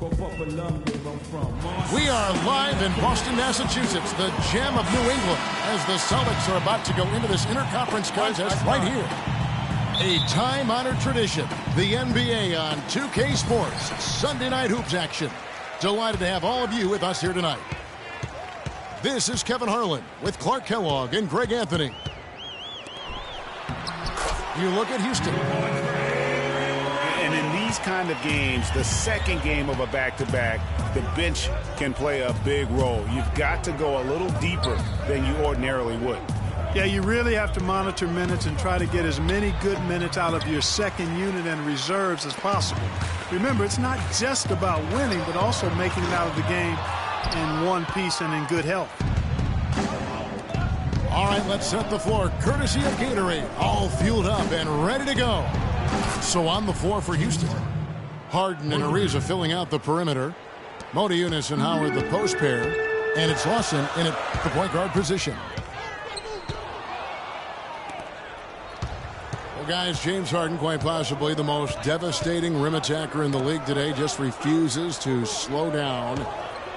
We are live in Boston, Massachusetts, the gem of New England, as the Celtics are about to go into this interconference contest right here. A time-honored tradition, the NBA on 2K Sports, Sunday Night Hoops action. Delighted to have all of you with us here tonight. This is Kevin Harlan with Clark Kellogg and Greg Anthony. You look at Houston. And in these kind of games, the second game of a back-to-back, the bench can play a big role. You've got to go a little deeper than you ordinarily would. Yeah, you really have to monitor minutes and try to get as many good minutes out of your second unit and reserves as possible. Remember, it's not just about winning, but also making it out of the game in one piece and in good health. All right, let's set the floor. Courtesy of Gatorade, all fueled up and ready to go. So on the floor for Houston, Harden and Ariza filling out the perimeter. Modiunas and Howard the post pair. And it's Lawson in at the point guard position. Well, guys, James Harden, quite possibly the most devastating rim attacker in the league today, just refuses to slow down.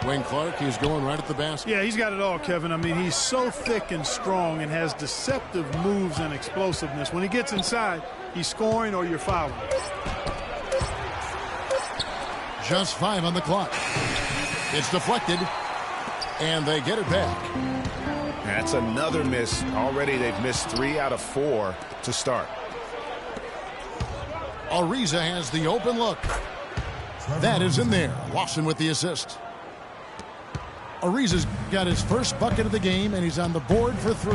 Wayne Clark, he's going right at the basket. Yeah, he's got it all, Kevin. I mean, he's so thick and strong and has deceptive moves and explosiveness. When he gets inside, he's scoring or you're fouling. Just 5 on the clock. It's deflected, and they get it back. That's another miss. Already they've missed 3 out of 4 to start. Ariza has the open look. That is in there. Lawson with the assist. Ariza's got his first bucket of the game, and he's on the board for 3.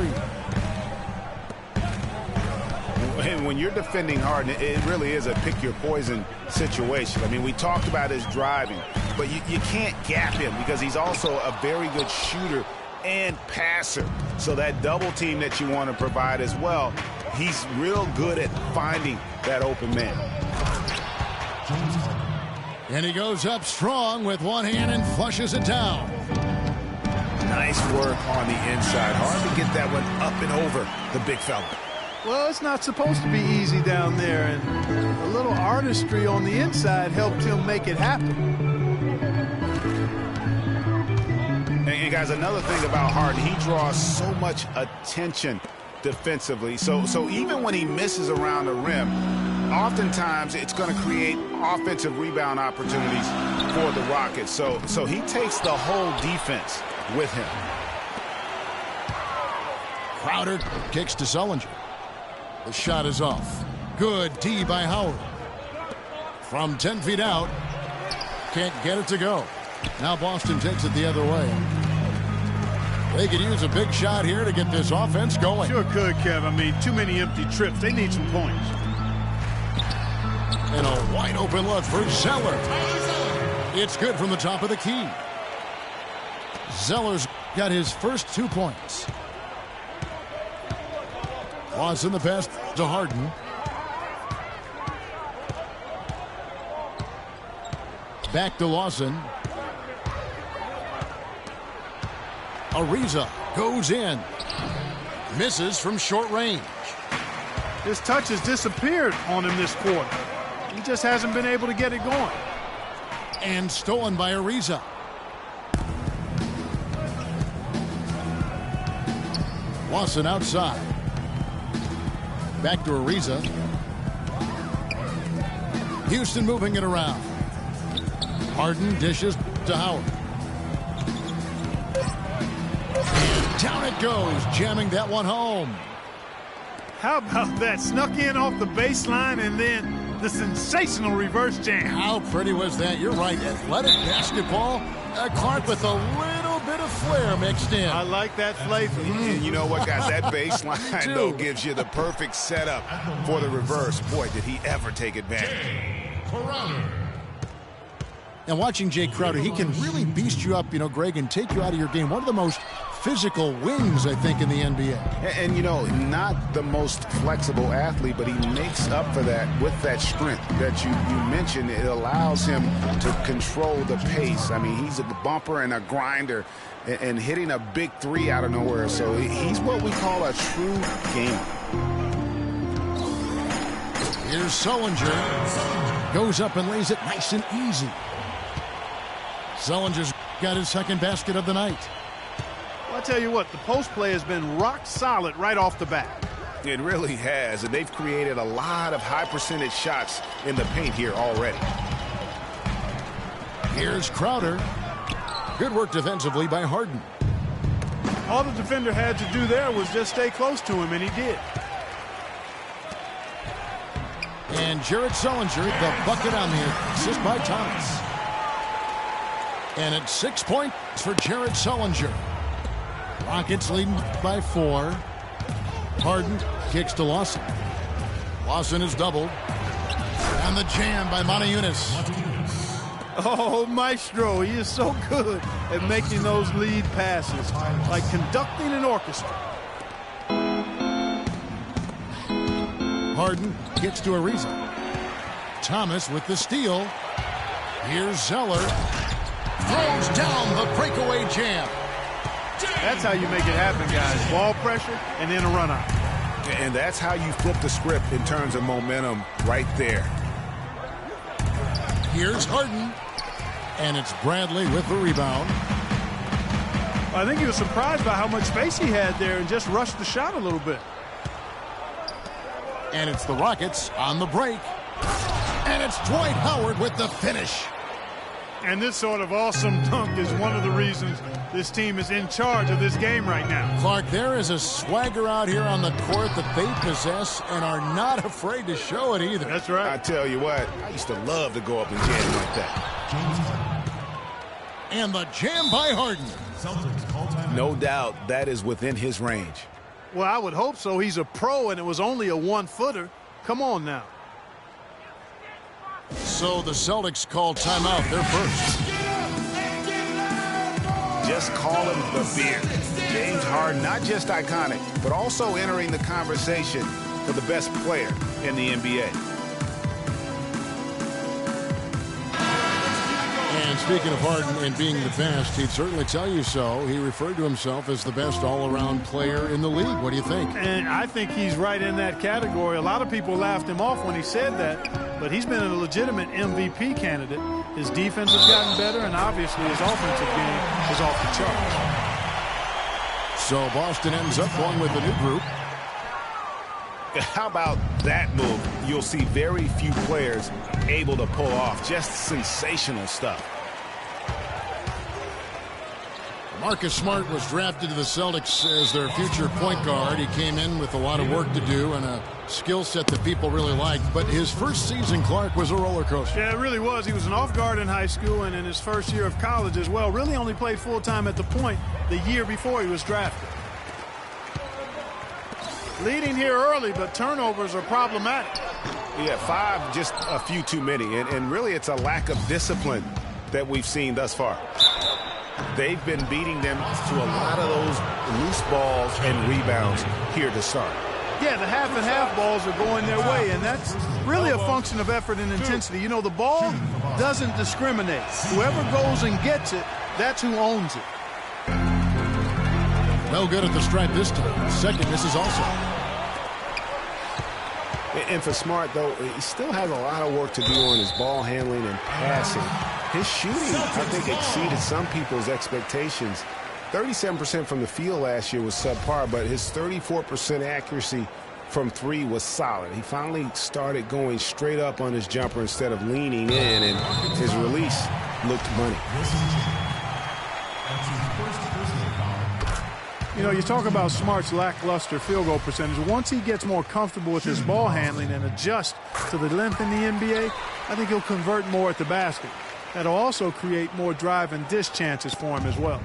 And when you're defending Harden, it really is a pick-your-poison situation. I mean, we talked about his driving, but you can't gap him because he's also a very good shooter and passer. So that double team that you want to provide as well, he's real good at finding that open man. And he goes up strong with one hand and flushes it down. Nice work on the inside. Hard to get that one up and over the big fella. Well, it's not supposed to be easy down there, and a little artistry on the inside helped him make it happen. And guys, another thing about Harden, he draws so much attention defensively. So even when he misses around the rim, oftentimes it's going to create offensive rebound opportunities for the Rockets. So he takes the whole defense with him. Crowder kicks to Sullinger. The shot is off. Good D by Howard. From 10 feet out. Can't get it to go. Now Boston takes it the other way. They could use a big shot here to get this offense going. Sure could, Kev. I mean, too many empty trips. They need some points. And a wide open look for Zeller. It's good from the top of the key. Zeller's got his first 2 points. Lawson the pass to Harden. Back to Lawson. Ariza goes in. Misses from short range. His touch has disappeared on him this quarter. He just hasn't been able to get it going. And stolen by Ariza. Lawson outside. Back to Ariza. Houston moving it around. Harden dishes to Howard. And down it goes, jamming that one home. How about that? Snuck in off the baseline and then the sensational reverse jam. How pretty was that? You're right. Athletic basketball. Clark with a little bit of flair mixed in. I like that flavor. And you know what, guys? That baseline, though, gives you the perfect setup for the reverse. Boy, did he ever take advantage. And watching Jay Crowder, he can really beast you up, Greg, and take you out of your game. One of the most physical wings, I think, in the NBA. And not the most flexible athlete, but he makes up for that with that strength that you mentioned. It allows him to control the pace. I mean, he's a bumper and a grinder and hitting a big 3 out of nowhere. So he's what we call a true gamer. Here's Sullinger. Goes up and lays it nice and easy. Sullinger's got his second basket of the night. Well, I tell you what, the post play has been rock solid right off the bat. It really has, and they've created a lot of high percentage shots in the paint here already. Here's Crowder. Good work defensively by Harden. All the defender had to do there was just stay close to him, and he did. And Jared Sullinger, the bucket on the assist by Thomas. And it's 6 points for Jared Sullinger. Rockets leading by 4. Harden kicks to Lawson. Lawson is doubled. And the jam by Motiejunas. Oh, Maestro, he is so good at making those lead passes, like conducting an orchestra. Harden gets to Ariza. Thomas with the steal. Here's Zeller. Throws down the breakaway jam. That's how you make it happen, guys. Ball pressure and then a run out. And that's how you flip the script in terms of momentum right there. Here's Harden. And it's Bradley with the rebound. I think he was surprised by how much space he had there and just rushed the shot a little bit. And it's the Rockets on the break. And it's Dwight Howard with the finish. And this sort of awesome dunk is one of the reasons this team is in charge of this game right now. Clark, there is a swagger out here on the court that they possess and are not afraid to show it either. That's right. I tell you what, I used to love to go up and jam like that. And the jam by Harden. No doubt that is within his range. Well, I would hope so. He's a pro, and it was only a one-footer. Come on now. So the Celtics call timeout. They're first. Just call him the beard. James Harden, not just iconic, but also entering the conversation for the best player in the NBA. And speaking of Harden and being the best, he'd certainly tell you so. He referred to himself as the best all-around player in the league. What do you think? And I think he's right in that category. A lot of people laughed him off when he said that, but he's been a legitimate MVP candidate. His defense has gotten better, and obviously his offensive game is off the charts. So Boston ends up going with the new group. How about that move? You'll see very few players able to pull off just sensational stuff. Marcus Smart was drafted to the Celtics as their future point guard. He came in with a lot of work to do and a skill set that people really liked. But his first season, Clark, was a roller coaster. Yeah, it really was. He was an off guard in high school and in his first year of college as well. Really only played full-time at the point the year before he was drafted. Leading here early, but turnovers are problematic. Yeah, 5, just a few too many. And really, it's a lack of discipline that we've seen thus far. They've been beating them to a lot of those loose balls and rebounds here to start. Yeah, the half and half balls are going their way, and that's really a function of effort and intensity. You know, the ball doesn't discriminate. Whoever goes and gets it, that's who owns it. No good at the stripe this time. Second misses also. And for Smart, though, he still has a lot of work to do on his ball handling and passing. His shooting, I think, exceeded some people's expectations. 37% from the field last year was subpar, but his 34% accuracy from 3 was solid. He finally started going straight up on his jumper instead of leaning in, and his release looked money. You know, you talk about Smart's lackluster field goal percentage. Once he gets more comfortable with his ball handling and adjusts to the length in the NBA, I think he'll convert more at the basket. That'll also create more drive and dish chances for him as well.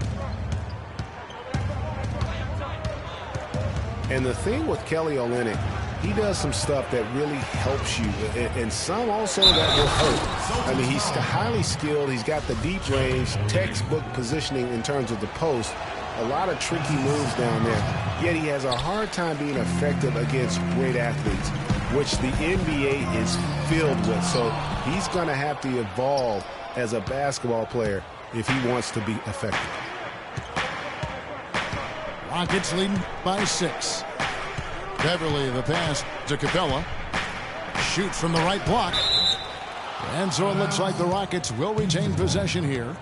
And the thing with Kelly Olynyk, he does some stuff that really helps you, and some also that will hurt. I mean, he's highly skilled. He's got the deep range, textbook positioning in terms of the post. A lot of tricky moves down there. Yet he has a hard time being effective against great athletes, which the NBA is filled with. So he's going to have to evolve as a basketball player if he wants to be effective. Rockets leading by 6. Beverly the pass to Capella. Shoots from the right block. And so it looks like the Rockets will retain possession here.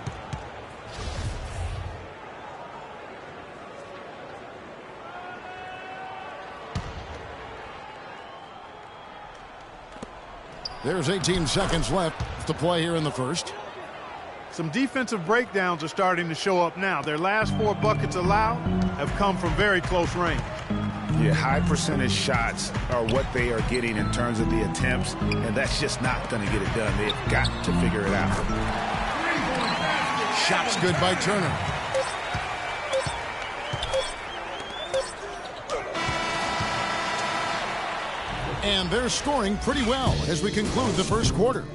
There's 18 seconds left to play here in the first. Some defensive breakdowns are starting to show up now. Their last 4 buckets allowed have come from very close range. Yeah, high percentage shots are what they are getting in terms of the attempts, and that's just not going to get it done. They've got to figure it out. Shot's good by Turner. And they're scoring pretty well as we conclude the first quarter.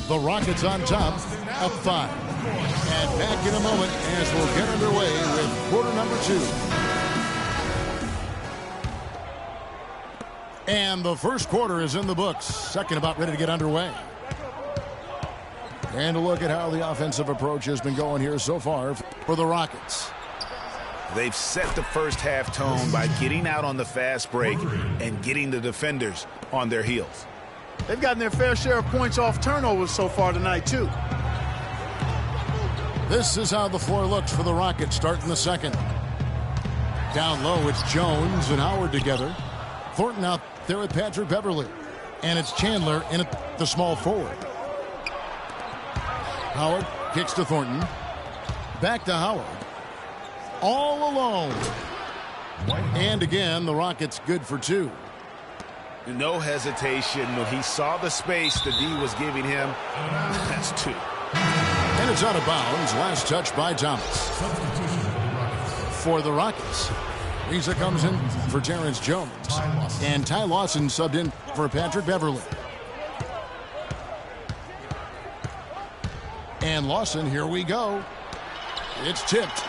The Rockets on top, up 5. And back in a moment as we'll get underway with quarter number 2. And the first quarter is in the books. Second about ready to get underway. And a look at how the offensive approach has been going here so far for the Rockets. They've set the first half tone by getting out on the fast break and getting the defenders on their heels. They've gotten their fair share of points off turnovers so far tonight, too. This is how the floor looks for the Rockets starting the second. Down low, it's Jones and Howard together. Thornton out there with Patrick Beverly. And it's Chandler in at the small forward. Howard kicks to Thornton. Back to Howard. All alone. And again, the Rockets good for 2. No hesitation when he saw the space the D was giving him. That's 2. And it's out of bounds. Last touch by Thomas. For the Rockets, Reza comes in for Terrence Jones. And Ty Lawson subbed in for Patrick Beverly. And Lawson, here we go. It's tipped.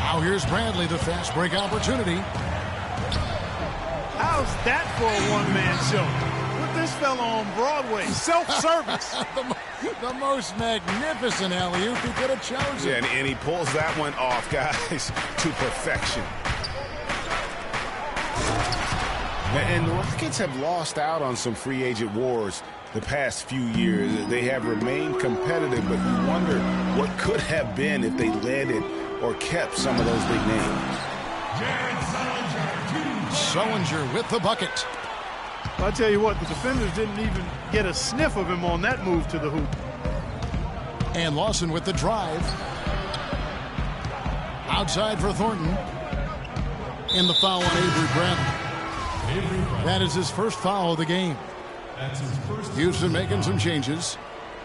Now here's Bradley, the fast break opportunity. How's that for a one-man show? Put this fella on Broadway. Self-service. the most magnificent alley-oop he could have chosen. Yeah, and he pulls that one off, guys, to perfection. And the Rockets have lost out on some free agent wars the past few years. They have remained competitive, but you wonder what could have been if they landed or kept some of those big names. Sullinger with the bucket. I'll tell you what, the defenders didn't even get a sniff of him on that move to the hoop. And Lawson with the drive. Outside for Thornton. And the foul on Avery Bradley. That is his first foul of the game. Houston making some changes.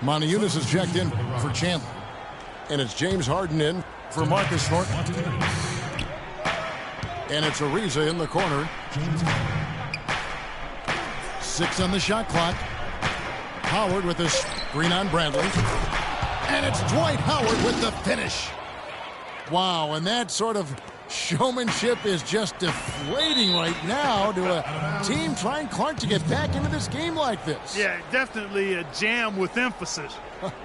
Monteunice is checked in for Chandler. And it's James Harden in for Marcus Thornton. And it's Ariza in the corner. 6 on the shot clock. Howard with his screen on Bradley. And it's Dwight Howard with the finish. Wow, and that sort of showmanship is just deflating right now to a team trying Clark to get back into this game like this. Yeah, definitely a jam with emphasis.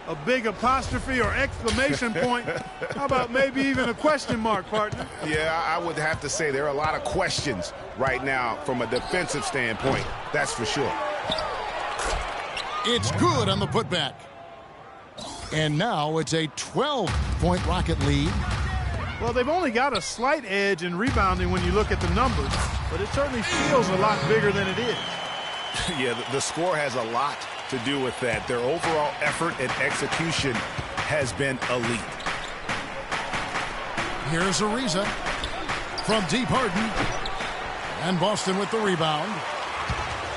A big apostrophe or exclamation point. How about maybe even a question mark, partner? Yeah, I would have to say there are a lot of questions right now from a defensive standpoint. That's for sure. It's good on the putback. And now it's a 12-point Rocket lead. Well, they've only got a slight edge in rebounding when you look at the numbers, but it certainly feels a lot bigger than it is. Yeah, the score has a lot to do with that. Their overall effort and execution has been elite. Here's Ariza from deep Harden. And Boston with the rebound.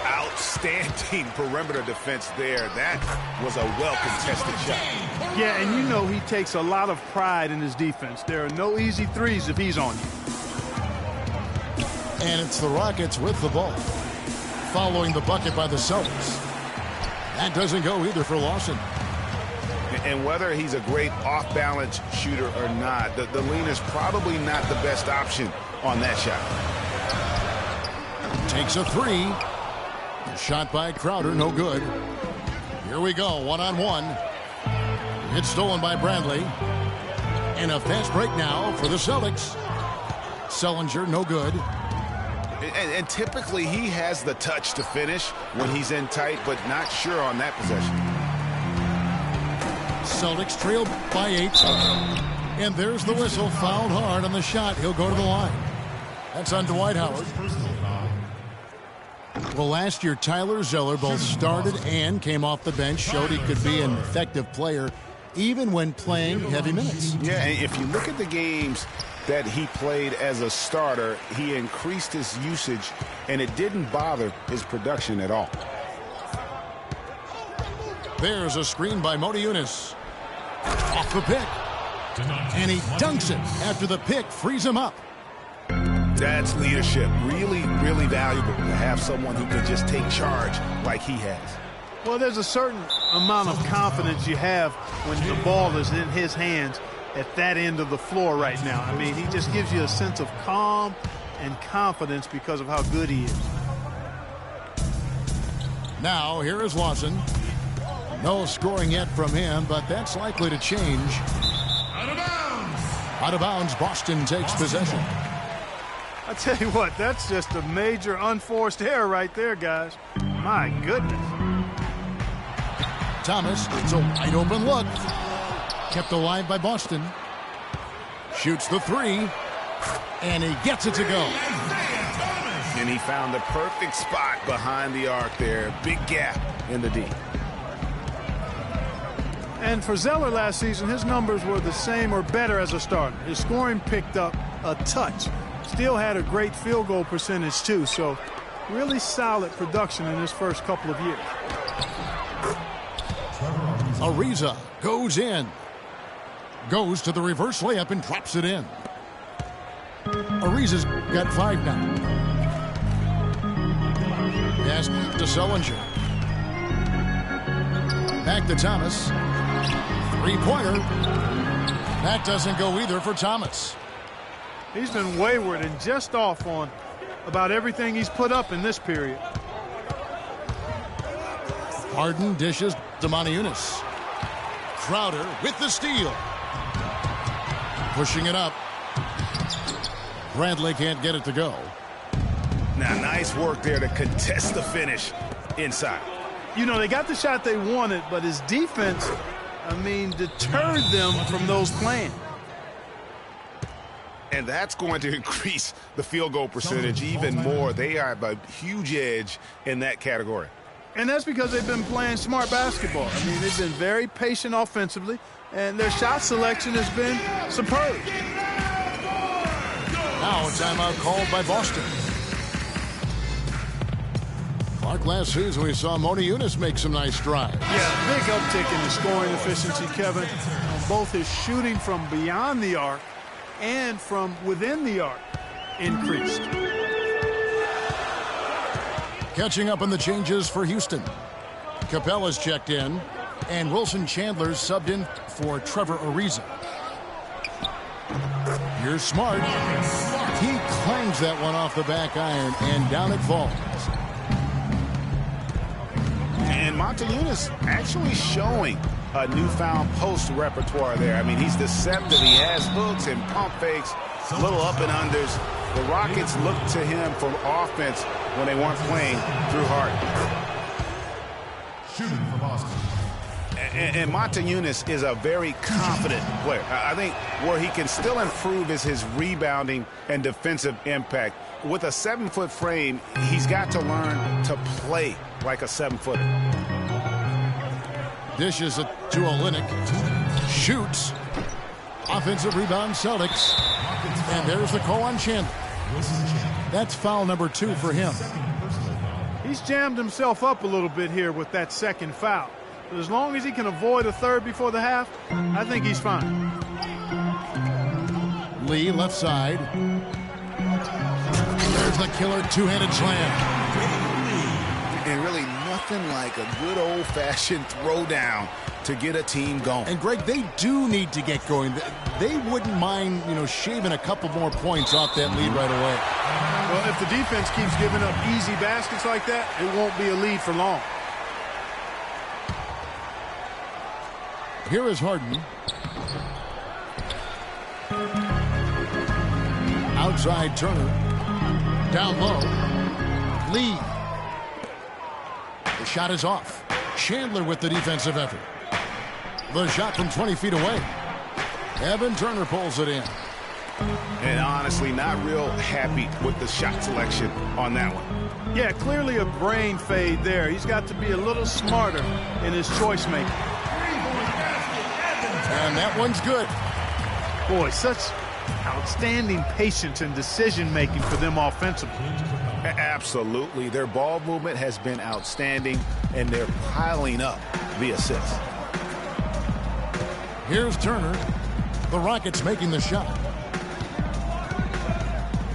Outstanding perimeter defense there. That was a well-contested shot. Yeah, and you know he takes a lot of pride in his defense. There are no easy threes if he's on you. And it's the Rockets with the ball. Following the bucket by the Celtics. That doesn't go either for Lawson. And whether he's a great off-balance shooter or not, the lean is probably not the best option on that shot. Takes a 3. Shot by Crowder, no good. Here we go, one-on-one. It's stolen by Bradley. And a fast break now for the Celtics. Sullinger, no good. And typically he has the touch to finish when he's in tight, but not sure on that possession. Celtics trailed by 8. And there's the whistle, fouled hard on the shot. He'll go to the line. That's on Dwight Howard. Well, last year, Tyler Zeller both started and came off the bench, showed he could be an effective player even when playing heavy minutes. Yeah, and if you look at the games that he played as a starter, he increased his usage, and it didn't bother his production at all. There's a screen by Motiejunas. Off the pick. And he dunks it after the pick frees him up. That's leadership. Really, really valuable to have someone who can just take charge like he has. Well, there's a certain amount of confidence you have when the ball is in his hands at that end of the floor right now. I mean, he just gives you a sense of calm and confidence because of how good he is. Now, here is Lawson. No scoring yet from him, but that's likely to change. Out of bounds. Out of bounds, Boston takes possession. I tell you what, that's just a major unforced error right there, guys. My goodness. Thomas, it's a wide open look. Kept alive by Boston. Shoots the three, and he gets it to go. And he found the perfect spot behind the arc there. Big gap in the D. And for Zeller last season, his numbers were the same or better as a starter. His scoring picked up a touch. Still had a great field goal percentage, too. So really solid production in his first couple of years. Ariza goes in. Goes to the reverse layup and drops it in. Ariza's got 5 now. Pass to Sullinger. Back to Thomas. Three-pointer. That doesn't go either for Thomas. He's been wayward and just off on about everything he's put up in this period. Harden dishes to Motiejunas. Crowder with the steal. Pushing it up. Bradley can't get it to go. Now, nice work there to contest the finish inside. You know, they got the shot they wanted, but his defense, I mean, deterred them from those plans. And that's going to increase the field goal percentage even more. They have a huge edge in that category. And that's because they've been playing smart basketball. I mean, they've been very patient offensively, and their shot selection has been superb. Now a timeout called by Boston. Clark, last season we saw Motiejunas make some nice strides. Yeah, big uptick in the scoring efficiency, Kevin, on both his shooting from beyond the arc and from within the arc increased. Catching up on the changes for Houston. Capella's checked in, and Wilson Chandler's subbed in for Trevor Ariza. Here's Smart. He clangs that one off the back iron, and down it falls. And Motiejunas actually showing a newfound post repertoire there. I mean, he's deceptive. He has hooks and pump fakes, little up and unders. The Rockets looked to him for offense when they weren't playing through Harden. Shooting for Boston. And Motiejunas is a very confident player. I think where he can still improve is his rebounding and defensive impact. With a 7-foot frame, he's got to learn to play like a 7-footer. Dishes it to Olynyk. Shoots. Offensive rebound, Celtics. And there's the call on Chandler. That's foul number 2 for him. He's jammed himself up a little bit here with that second foul. But as long as he can avoid a third before the half, I think he's fine. Lee, left side. There's the killer two-handed slam. And really nothing like a good old-fashioned throwdown to get a team going. And, Greg, they do need to get going. They wouldn't mind, shaving a couple more points off that lead right away. Well, if the defense keeps giving up easy baskets like that, it won't be a lead for long. Here is Harden. Outside Turner. Down low. Lee. The shot is off. Chandler with the defensive effort. The shot from 20 feet away. Evan Turner pulls it in. And honestly, not real happy with the shot selection on that one. Yeah, clearly a brain fade there. He's got to be a little smarter in his choice making. And that one's good. Boy, such outstanding patience and decision making for them offensively. Absolutely. Their ball movement has been outstanding, and they're piling up the assists. Here's Turner. The Rockets making the shot.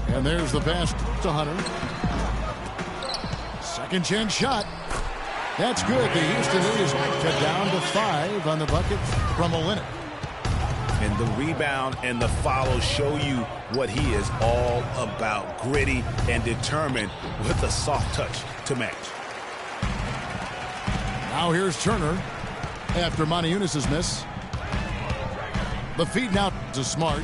And there's the pass to Hunter. Second chance shot. That's good. The Houston lead is down to 5 on the bucket from Olynyk. And the rebound and the follow show you what he is all about. Gritty and determined with a soft touch to match. Now here's Turner after Monty Eunice's miss. The feed now to Smart.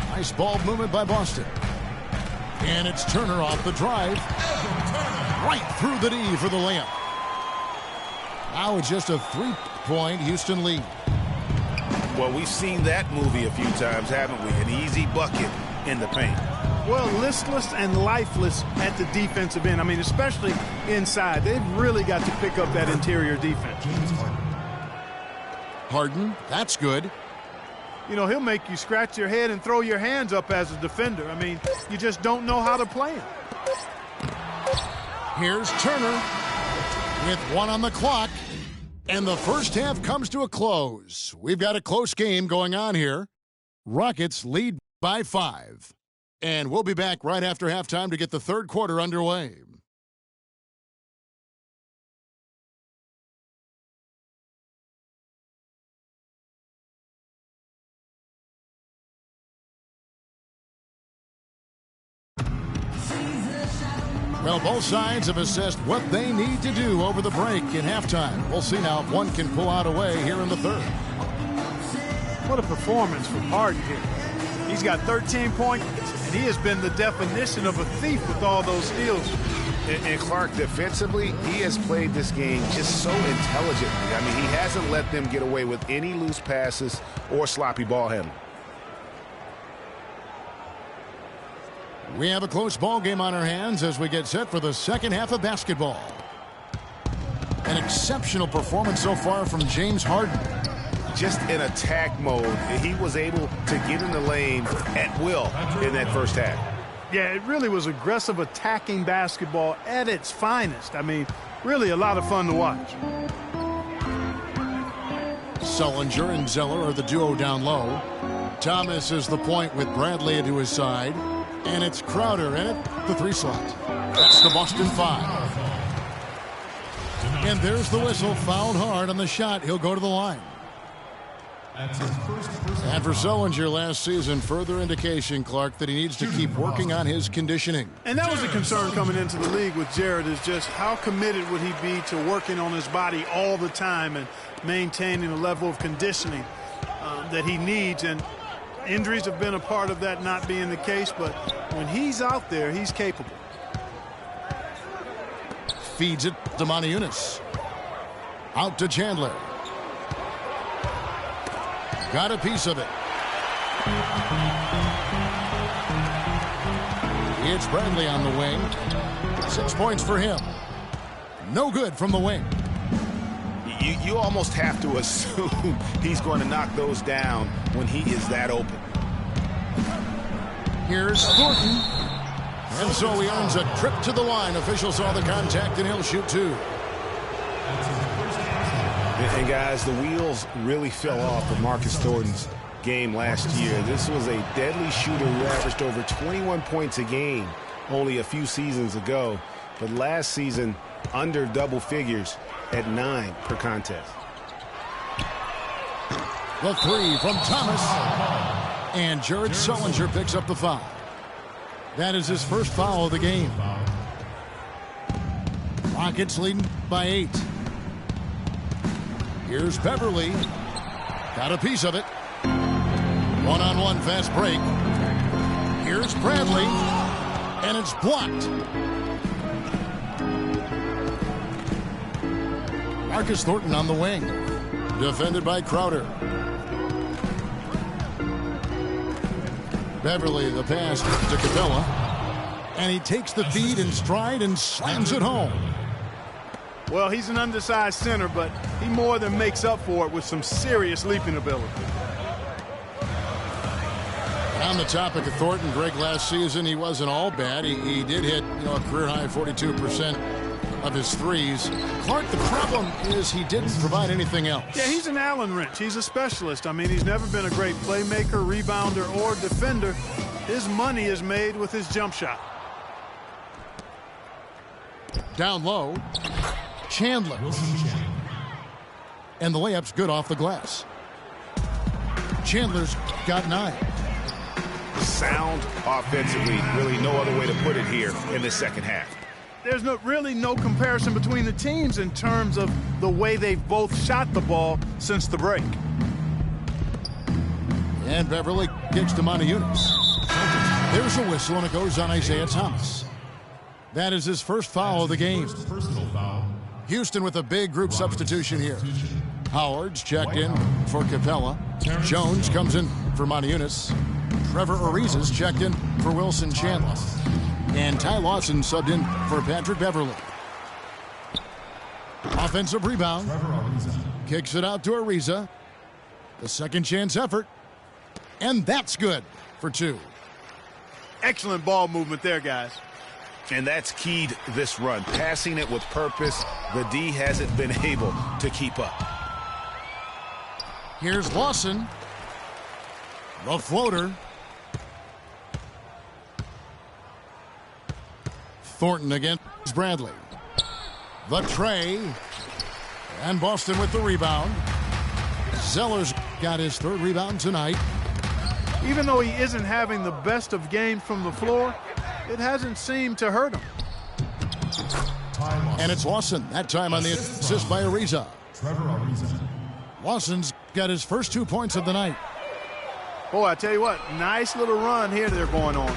Nice ball movement by Boston. And it's Turner off the drive. Right through the D for the layup. Now it's just a 3-point Houston lead. Well, we've seen that movie a few times, haven't we? An easy bucket in the paint. Well, listless and lifeless at the defensive end. I mean, especially inside. They've really got to pick up that interior defense. Harden, that's good. You know, he'll make you scratch your head and throw your hands up as a defender. I mean, you just don't know how to play him. Here's Turner with 1 on the clock. And the first half comes to a close. We've got a close game going on here. Rockets lead by 5. And we'll be back right after halftime to get the third quarter underway. Well, both sides have assessed what they need to do over the break in halftime. We'll see now if one can pull out a way here in the third. What a performance from Harden here. He's got 13 points, and he has been the definition of a thief with all those steals. And Clark, defensively, he has played this game just so intelligently. I mean, he hasn't let them get away with any loose passes or sloppy ball handling. We have a close ball game on our hands as we get set for the second half of basketball. An exceptional performance so far from James Harden. Just in attack mode, he was able to get in the lane at will in that first half. Yeah, it really was aggressive attacking basketball at its finest. I mean, really a lot of fun to watch. Sullinger and Zeller are the duo down low. Thomas is the point with Bradley to his side. And it's Crowder in it, the 3 slot. That's the Boston 5. And there's the whistle, fouled hard on the shot. He'll go to the line. And for Sullinger last season, further indication, Clark, that he needs to keep working on his conditioning. And that was a concern coming into the league with Jared, is just how committed would he be to working on his body all the time and maintaining the level of conditioning that he needs. And injuries have been a part of that not being the case, but when he's out there, he's capable. Feeds it to Monty Eunice. Out to Chandler. Got a piece of it. It's Bradley on the wing. 6 points for him. No good from the wing. You almost have to assume he's going to knock those down when he is that open. Here's Thornton. And so he earns a trip to the line. Officials saw the contact, and he'll shoot 2. And guys, the wheels really fell off of Marcus Thornton's game last year. This was a deadly shooter who averaged over 21 points a game only a few seasons ago. But last season, under double figures at 9 per contest. The 3 from Thomas. And Jared Sullinger picks up the foul. That is his first foul of the game. Rockets leading by 8. Here's Beverly. Got a piece of it. One-on-one fast break. Here's Bradley. And it's blocked. Marcus Thornton on the wing. Defended by Crowder. Beverly, the pass to Capella. And he takes the feed in stride and slams it home. Well, he's an undersized center, but he more than makes up for it with some serious leaping ability. On the topic of Thornton, Greg, last season, he wasn't all bad. He did hit, a career-high 42% of his threes. Clark, the problem is he didn't provide anything else. Yeah, he's an Allen wrench. He's a specialist. I mean, he's never been a great playmaker, rebounder, or defender. His money is made with his jump shot. Down low, Chandler. And the layup's good off the glass. Chandler's got 9. Sound offensively, really no other way to put it here in the second half. There's really no comparison between the teams in terms of the way they've both shot the ball since the break. And Beverly kicks to Moniunas. There's a whistle, and it goes on Isaiah Thomas. That is his first foul of the game. Houston with a big group substitution here. Howard's checked in for Capella. Jones comes in for Moniunas. Trevor Ariza's checked in for Wilson Chandler. And Ty Lawson subbed in for Patrick Beverly. Offensive rebound. Kicks it out to Ariza. The second chance effort. And that's good for 2. Excellent ball movement there, guys. And that's keyed this run. Passing it with purpose. The D hasn't been able to keep up. Here's Lawson. The floater. Thornton against Bradley. The tray. And Boston with the rebound. Zeller's got his 3rd rebound tonight. Even though he isn't having the best of games from the floor, it hasn't seemed to hurt him. And it's Lawson, that time on the assist by Ariza. Lawson's got his first 2 points of the night. Boy, I tell you what, nice little run here they're going on.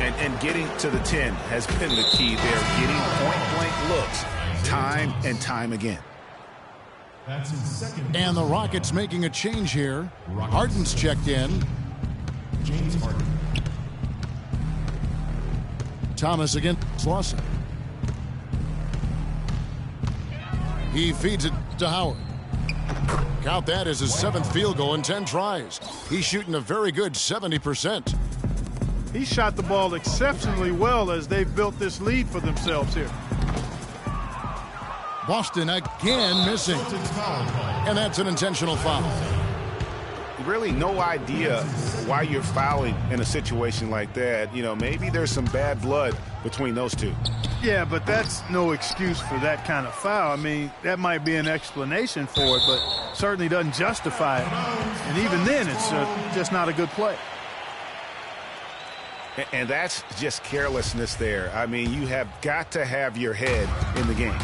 And getting to the 10 has been the key there. Getting point-blank looks time and time again. And the Rockets making a change here. Harden's checked in. James Harden. Thomas against Lawson. He feeds it to Howard. Count that as his 7th field goal in 10 tries. He's shooting a very good 70%. He shot the ball exceptionally well as they've built this lead for themselves here. Boston again missing. And that's an intentional foul. Really no idea why you're fouling in a situation like that. Maybe there's some bad blood between those two. Yeah, but that's no excuse for that kind of foul. I mean, that might be an explanation for it, but certainly doesn't justify it. And even then, it's just not a good play. And that's just carelessness there. I mean, you have got to have your head in the game.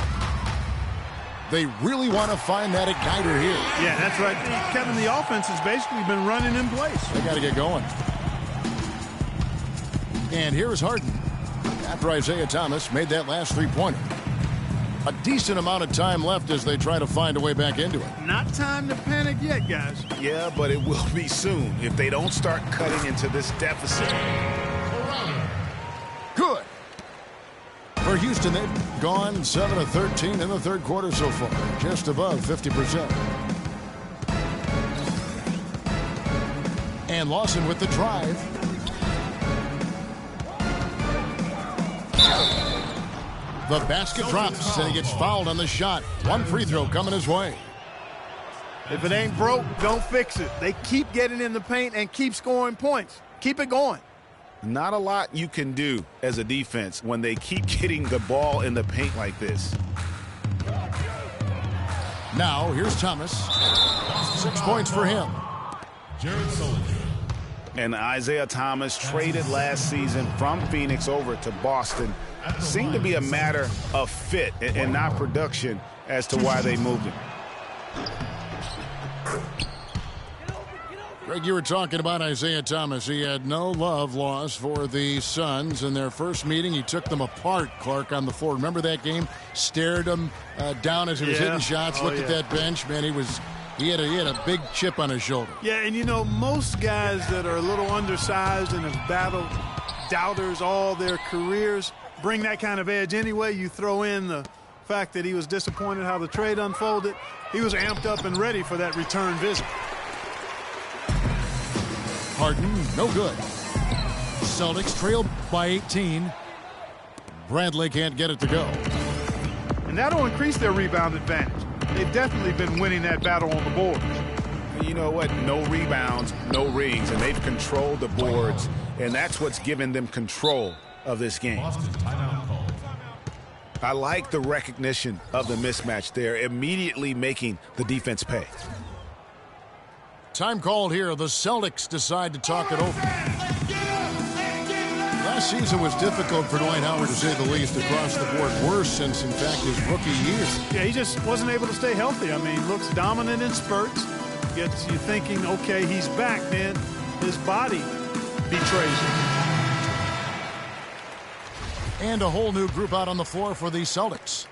They really want to find that igniter here. Yeah, that's right. Kevin, the offense has basically been running in place. They got to get going. And here's Harden. After Isaiah Thomas made that last 3-pointer. A decent amount of time left as they try to find a way back into it. Not time to panic yet, guys. Yeah, but it will be soon if they don't start cutting into this deficit. Good. For Houston, they've gone 7 of 13 in the 3rd quarter so far, just above 50%. And Lawson with the drive. The basket drops, and he gets fouled on the shot. 1 free throw coming his way. If it ain't broke, don't fix it. They keep getting in the paint and keep scoring points. Keep it going. Not a lot you can do as a defense when they keep getting the ball in the paint like this. Now, here's Thomas. 6 points for him. Jared Sullivan. And Isaiah Thomas, traded last season from Phoenix over to Boston. Seemed to be a matter of fit and not production as to why they moved him. Greg, you were talking about Isaiah Thomas. He had no love lost for the Suns. In their first meeting, he took them apart, Clark, on the floor. Remember that game? Stared them down as he was hitting shots. Looked at that bench. Man, he had a big chip on his shoulder. Yeah, and most guys that are a little undersized and have battled doubters all their careers bring that kind of edge anyway. You throw in the fact that he was disappointed how the trade unfolded. He was amped up and ready for that return visit. Harden, no good. Celtics trail by 18. Bradley can't get it to go. And that'll increase their rebound advantage. They've definitely been winning that battle on the boards. You know what? No rebounds, no rings, and they've controlled the boards, and that's what's given them control of this game. I like the recognition of the mismatch there, immediately making the defense pay. Time called here. The Celtics decide to talk it over. Last season was difficult for Dwight Howard, to say the least, across the board. Worse since, in fact, his rookie year. Yeah, he just wasn't able to stay healthy. I mean, looks dominant in spurts. Gets you thinking, okay, he's back, man. His body betrays him. And a whole new group out on the floor for the Celtics.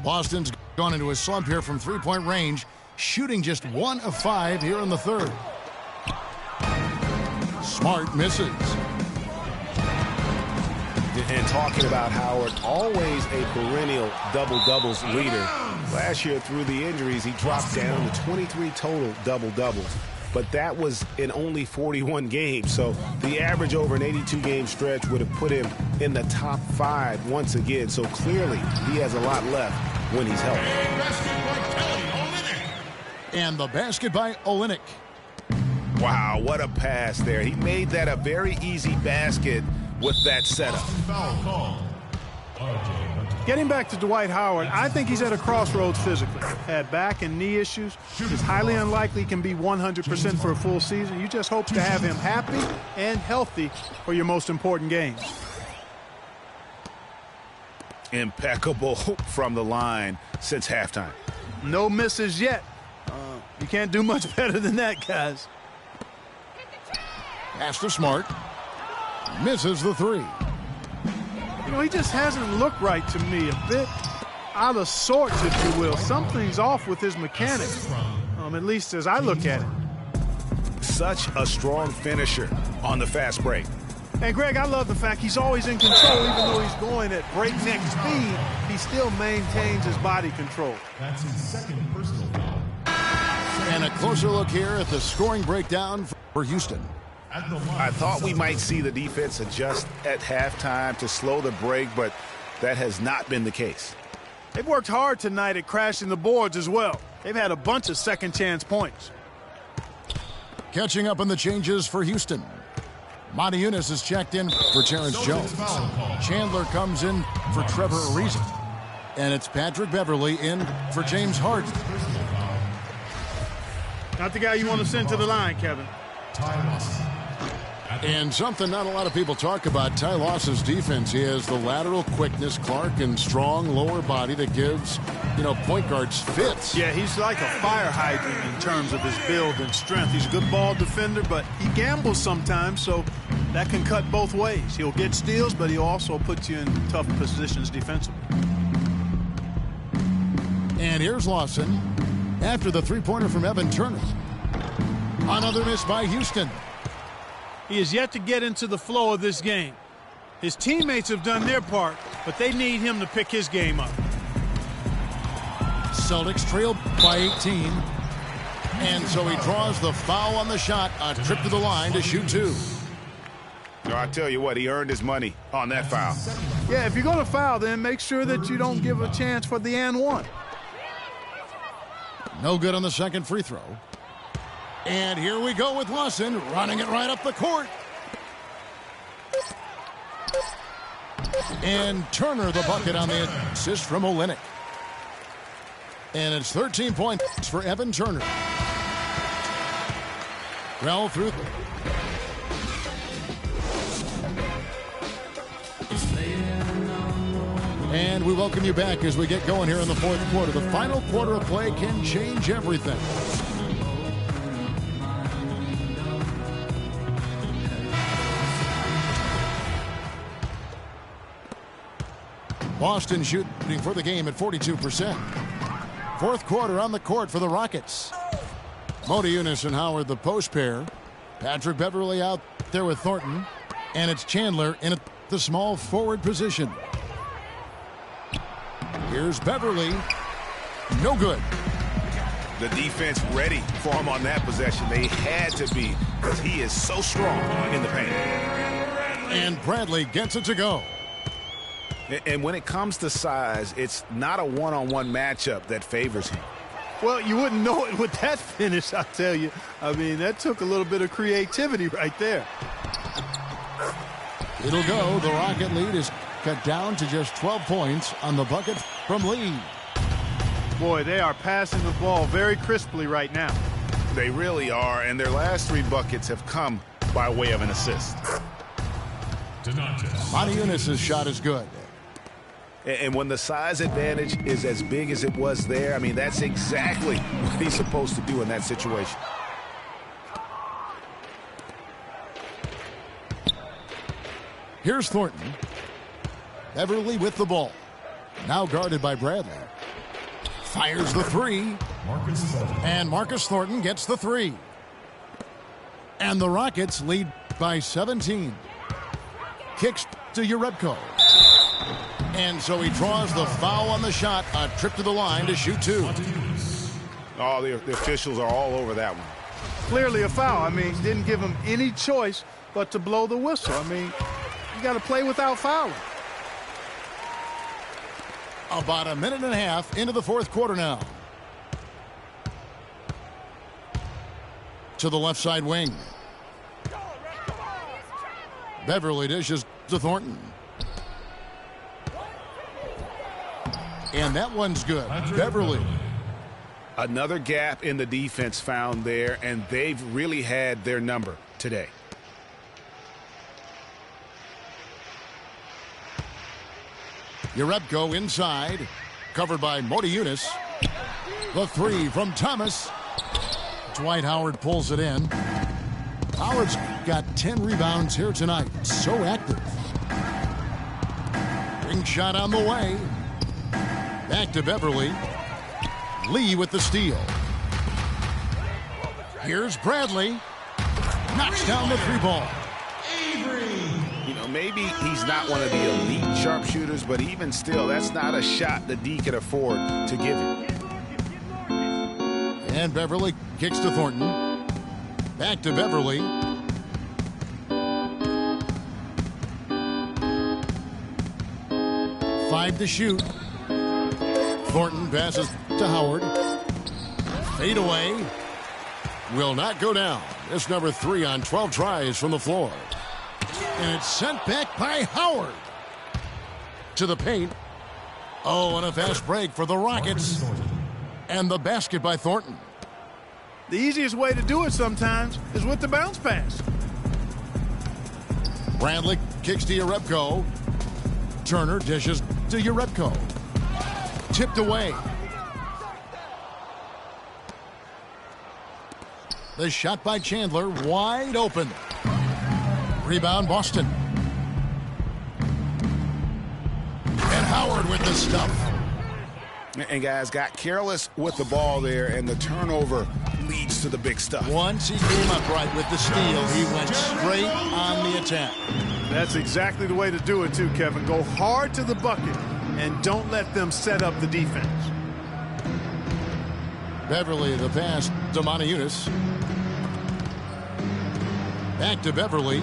Boston's gone into a slump here from three-point range, shooting just 1 of 5 here in the third. Smart misses. And talking about Howard, always a perennial double-doubles leader. Last year, through the injuries, he dropped down to 23 total double-doubles. But that was in only 41 games. So the average over an 82-game stretch would have put him in the top 5 once again. So clearly, he has a lot left when he's healthy. And the basket by Olynyk. Wow, what a pass there. He made that a very easy basket with that setup. Getting back to Dwight Howard, I think he's at a crossroads physically. Had back and knee issues. It's highly unlikely he can be 100% for a full season. You just hope to have him happy and healthy for your most important games. Impeccable from the line since halftime. No misses yet. You can't do much better than that, guys. Pass to Smart. Misses the three. You know, he just hasn't looked right to me. A bit out of sorts, if you will. Something's off with his mechanics, at least as I look at it. Such a strong finisher on the fast break. And, Greg, I love the fact he's always in control. Even though he's going at breakneck speed, he still maintains his body control. That's his second personal foul. And a closer look here at the scoring breakdown for Houston. I thought we might see the defense adjust at halftime to slow the break, but that has not been the case. They've worked hard tonight at crashing the boards as well. They've had a bunch of second-chance points. Catching up on the changes for Houston. Monty Eunice is checked in for Terrence Jones. Chandler comes in for Trevor Ariza. And it's Patrick Beverley in for James Harden. Not the guy you want to send to the line, Kevin. And something not a lot of people talk about, Ty Lawson's defense. He has the lateral quickness, Clark, and strong lower body that gives, point guards fits. Yeah, he's like a fire hydrant in terms of his build and strength. He's a good ball defender, but he gambles sometimes, so that can cut both ways. He'll get steals, but he'll also put you in tough positions defensively. And here's Lawson after the three-pointer from Evan Turner. Another miss by Houston. He is yet to get into the flow of this game. His teammates have done their part, but they need him to pick his game up. Celtics trail by 18. And so he draws the foul on the shot. A trip to the line to shoot 2. No, I tell you what, he earned his money on that foul. Yeah, if you're going to foul, then make sure that you don't give a chance for the and one. No good on the second free throw. And here we go with Lawson running it right up the court. And Turner the bucket on the assist from Olynyk. And it's 13 points for Evan Turner. Well through. And we welcome you back as we get going here in the fourth quarter. The final quarter of play can change everything. Boston shooting for the game at 42%. Fourth quarter on the court for the Rockets. Monty Eunice and Howard, the post pair. Patrick Beverley out there with Thornton. And it's Chandler in the small forward position. Here's Beverly. No good. The defense ready for him on that possession. They had to be, because he is so strong in the paint. And Bradley gets it to go. And when it comes to size, it's not a one-on-one matchup that favors him. Well, you wouldn't know it with that finish, I tell you. I mean, that took a little bit of creativity right there. It'll go. The Rocket lead is cut down to just 12 points on the bucket from Lee. Boy, they are passing the ball very crisply right now. They really are, and their last 3 buckets have come by way of an assist. Monty shot is good. And when the size advantage is as big as it was there, I mean, that's exactly what he's supposed to do in that situation. Here's Thornton. Beverly with the ball. Now guarded by Bradley. Fires the 3. And Marcus Thornton gets the 3. And the Rockets lead by 17. Kicks to Jerebko. And so he draws the foul on the shot. A trip to the line to shoot 2. Oh, the officials are all over that one. Clearly a foul. I mean, didn't give him any choice but to blow the whistle. I mean, you got to play without fouling. About a minute and a half into the 4th quarter now. To the left side wing. Beverly dishes to Thornton. And that one's good. Beverly. Another gap in the defense found there, and they've really had their number today. Jerebko inside. Covered by Motiejunas. The 3 from Thomas. Dwight Howard pulls it in. Howard's got 10 rebounds here tonight. So active. Ring shot on the way. Back to Beverly. Lee with the steal. Here's Bradley. Knocks down the 3 ball. You know, maybe he's not one of the elite sharpshooters, but even still, that's not a shot that D can afford to give him. And Beverly kicks to Thornton. Back to Beverly. Five to shoot. Thornton passes to Howard. Fade away. Will not go down. It's number 3 on 12 tries from the floor. And it's sent back by Howard. To the paint. Oh, and a fast break for the Rockets. And the basket by Thornton. The easiest way to do it sometimes is with the bounce pass. Bradley kicks to Jerebko. Turner dishes to Jerebko. Tipped away. The shot by Chandler, wide open. Rebound, Boston. And Howard with the stuff. And guys got careless with the ball there, and the turnover leads to the big stuff. Once he came upright with the steal, he went straight on the attack. That's exactly the way to do it too, Kevin. Go hard to the bucket and don't let them set up the defense. Beverly, the pass to Motiejunas. Back to Beverly.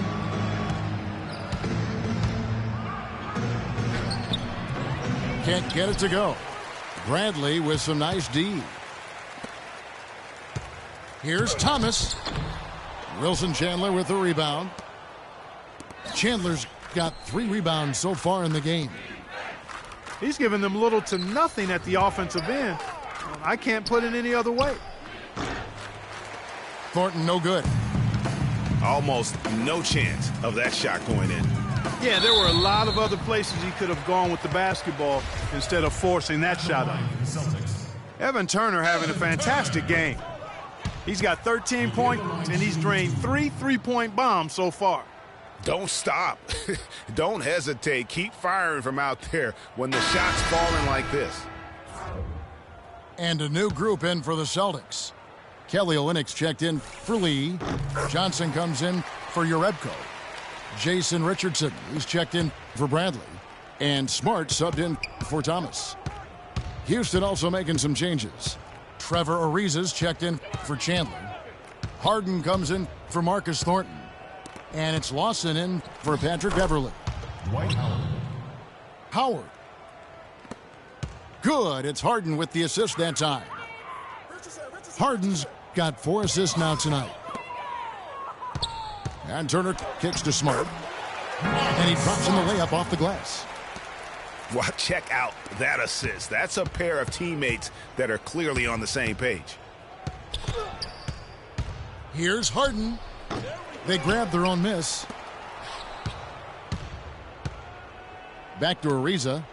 Can't get it to go. Bradley with some nice D. Here's Thomas. Wilson Chandler with the rebound. Chandler's got 3 rebounds so far in the game. He's given them little to nothing at the offensive end. I can't put it any other way. Thornton no good. Almost no chance of that shot going in. Yeah, there were a lot of other places he could have gone with the basketball instead of forcing that shot up. Evan Turner having a fantastic game. He's got 13 points, and he's drained 3 3-point bombs so far. Don't stop. Don't hesitate. Keep firing from out there when the shot's falling like this. And a new group in for the Celtics. Kelly Olynyk's checked in for Lee. Johnson comes in for Jerebko. Jason Richardson, he's checked in for Bradley. And Smart subbed in for Thomas. Houston also making some changes. Trevor Ariza's checked in for Chandler. Harden comes in for Marcus Thornton. And it's Lawson in for Patrick Beverly. Dwight Howard. Howard. Good. It's Harden with the assist that time. Harden's got 4 assists now tonight. And Turner kicks to Smart. And he drops in the layup off the glass. Well, check out that assist. That's a pair of teammates that are clearly on the same page. Here's Harden. They grab their own miss. Back to Ariza.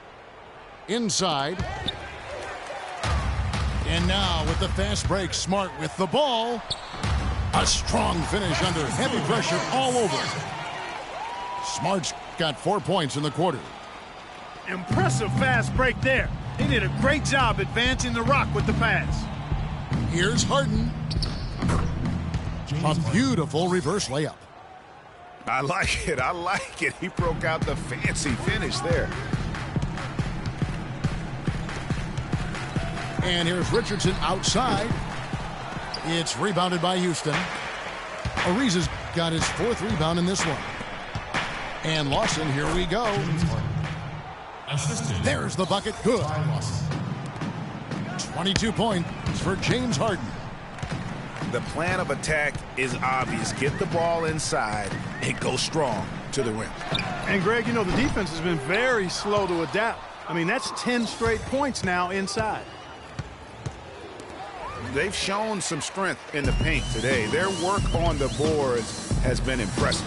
Inside. And now with the fast break, Smart with the ball. A strong finish under heavy pressure all over. Smart's got 4 points in the quarter. Impressive fast break there. He did a great job advancing the rock with the pass. Here's Harden. A beautiful reverse layup. I like it. I like it. He broke out the fancy finish there. And here's Richardson outside. It's rebounded by Houston. Ariza's got his 4th rebound in this one. And Lawson, here we go. There's the bucket. Good. 22 points for James Harden. The plan of attack is obvious. Get the ball inside and go strong to the rim. And, Greg, you know, the defense has been very slow to adapt. I mean, that's 10 straight points now inside. They've shown some strength in the paint today. Their work on the boards has been impressive.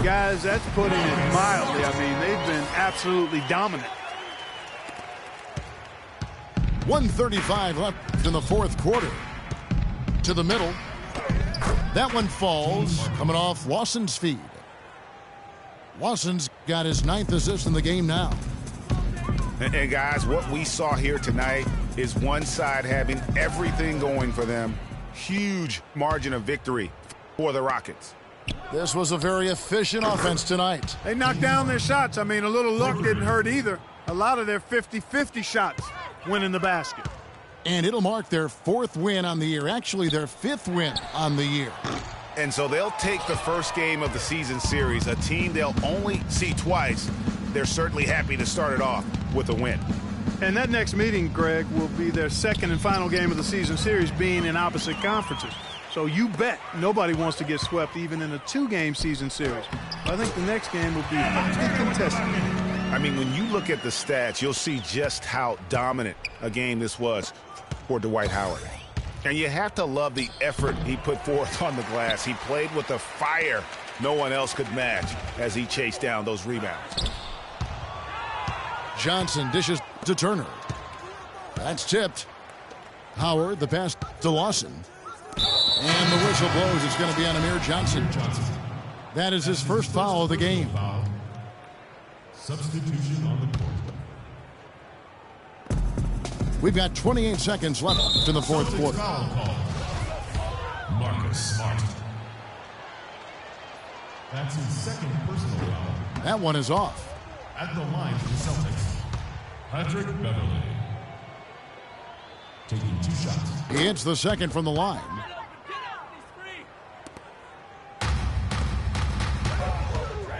Guys, that's putting it mildly. I mean, they've been absolutely dominant. 1:35 left in the 4th quarter. To the middle. That one falls, coming off Lawson's feed. Lawson's got his 9th assist in the game now. And guys, what we saw here tonight is one side having everything going for them. Huge margin of victory for the Rockets. This was a very efficient offense tonight. They knocked down their shots. I mean, a little luck didn't hurt either. A lot of their 50-50 shots went in the basket. And it'll mark their 4th win on the year. Actually, their 5th win on the year. And so they'll take the first game of the season series, a team they'll only see twice. They're certainly happy to start it off with a win. And that next meeting, Greg, will be their 2nd and final game of the season series, being in opposite conferences. So you bet nobody wants to get swept even in a 2-game season series. I think the next game will be hotly contested. I mean, when you look at the stats, you'll see just how dominant a game this was for Dwight Howard. And you have to love the effort he put forth on the glass. He played with a fire no one else could match as he chased down those rebounds. Johnson dishes to Turner. That's tipped. Howard, the pass to Lawson. And the whistle blows. It's going to be on Amir Johnson. That is his first foul of the game. Substitution on the court. We've got 28 seconds left in the 4th quarter. Foul call. Marcus Smart. That's his 2nd personal foul. That one is off. At the line for the Celtics, Patrick Beverly. Taking 2 shots. He hits the 2nd from the line.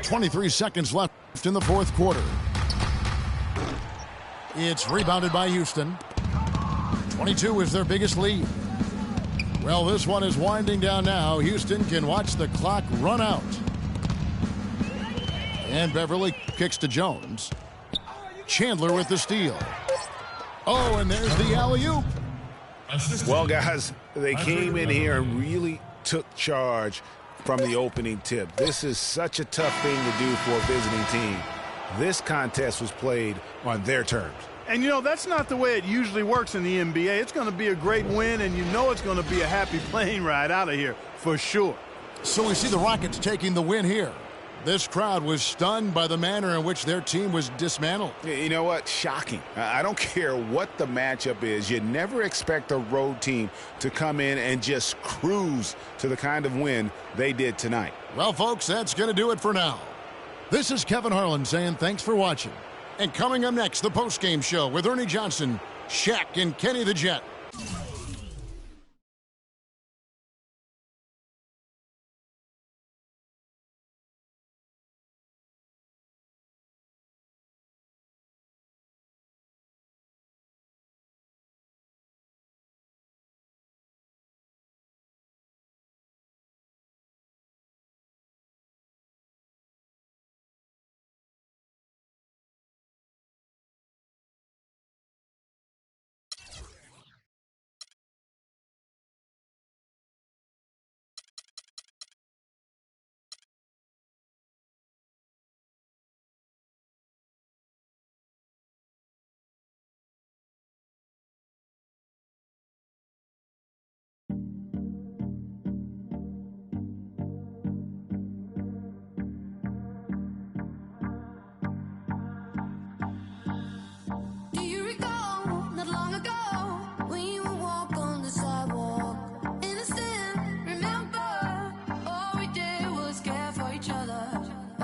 .23 seconds left in the 4th quarter. It's rebounded by Houston. 22 is their biggest lead. Well, this one is winding down now. Houston can watch the clock run out. And Beverly kicks to Jones. Chandler with the steal. Oh, and there's the alley-oop. Well, guys, they came in here and really took charge from the opening tip. This is such a tough thing to do for a visiting team. This contest was played on their terms. And, you know, that's not the way it usually works in the NBA. It's going to be a great win, and you know it's going to be a happy plane ride out of here for sure. So we see the Rockets taking the win here. This crowd was stunned by the manner in which their team was dismantled. You know what? Shocking. I don't care what the matchup is. You never expect a road team to come in and just cruise to the kind of win they did tonight. Well, folks, that's going to do it for now. This is Kevin Harlan saying thanks for watching. And coming up next, the postgame show with Ernie Johnson, Shaq, and Kenny the Jet.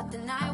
The night